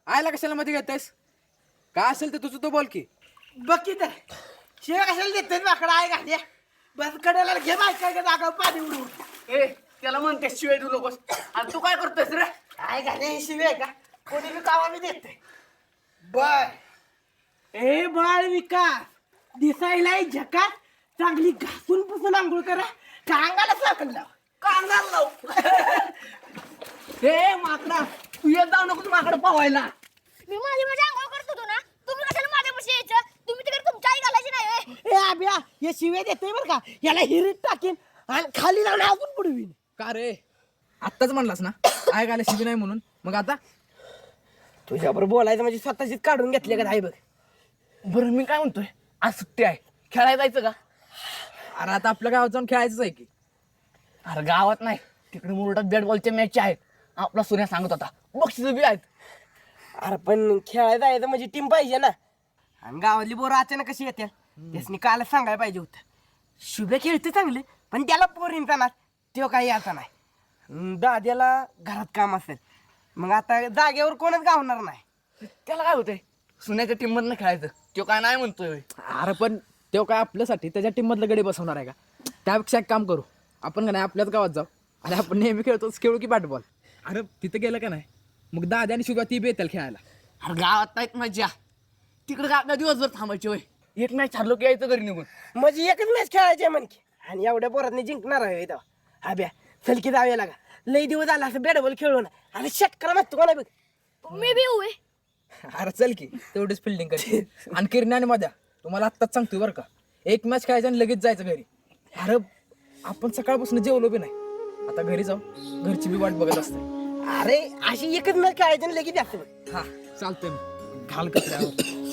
आयला कशाला मध्ये घेतायस? काय असेल ते तुझं तो बोल की. बघ तर शिव्या कशाला देते माकडा आहे घाल्या बस कडेला घे बायका जागा पाणी उडवून. त्याला म्हणते शिवाय तू नकोस आणि तू काय करतोयस रे? काय घाले ही शिव्या आहे का कोणी बी कामा मी देते बर. ए बाळ विकास दिसायला झकात चांगली घासून पुसून आंघोळ करा कांगाला साखर लाव कांगाल लाव. हे माकडा तू येत जाऊ नको माकडं पावायला. मी माझी आंघोळ करत होतो ना, तुम्ही कशाला माझ्यापाशी यायचं? तुम्ही तिकडे तुमची आई घालायची नाही होय? ए आब्या हे शिव्या देतोय बरं का याला हिरीत टाकीन आणि खाली लावून अजून बुडवीन. का रे? आत्ताच म्हणलास ना आय गाला शिबी नाही म्हणून, मग आता तुझ्याबरोबर बोलायचं म्हणजे स्वतःचीच काढून घेतले का आई बघ. बरं मी काय म्हणतोय, आज सुट्टी आहे, खेळायला जायचं का? अरे आता आपल्या गावात जाऊन खेळायचंच आहे की. अरे गावात नाही, तिकडे मुरटात बॅट बॉलच्या मॅच आहेत. आपला सूर्या सांगत होता बक्षीस बी आहेत. अरे पण खेळायला जायचं म्हणजे टीम पाहिजे ना. आणि गावातली पोरं अचानक कशी येते त्यासनी काल सांगायला पाहिजे होतं. शुभे खेळते चांगले पण त्याला पोरीन जाणार तो काही याचा नाही. दाद्याला घरात काम असेल मग आता जागेवर कोणच गावणार नाही. त्याला काय होतंय, सुन्याच्या टीम मधनं खेळायचं, तो काय नाही म्हणतोय. अरे पण तो काय आपल्यासाठी त्याच्या टीम मधलं गडी बसवणार आहे का? त्यापेक्षा एक काम करू, आपण का नाही आपल्याच गावात जाऊ आणि आपण नेहमी खेळतोच खेळू की बॅट बॉल. अरे तिथं गेलं का नाही मग दादा आणि शुभा ती बी येतील खेळायला. अरे गावात नाहीत मज्जा, तिकडे काय दिवसभर थांबायची होय. एक मॅच हरलो की यायचं घरी निघून. म्हणजे एकच मॅच खेळायचे म्हणकी आणि एवढ्या पोरांनी जिंकणार आहे तेव्हा. हा ब्या चल की जाऊया लागा लई दिवस झाला असं बॅट बॉल खेळून आणि षटकार मागतो का नाही बघ. मी बी होय. अरे चल की तेवढीच फिल्डिंग करते. आणि किरण आणि मध्या तुम्हाला आत्ताच सांगतोय बरं का, एक मॅच खेळायचं आणि लगेच जायचं घरी. अरे आपण सकाळपासून जेवलो बी नाही, आता घरी जाऊ घरची बी वाट बघत असते. अरे अशी एकच मॅच खेळायची आणि लगेच असते बघ. हा चालतंय, मग घाल कचऱ्यावर.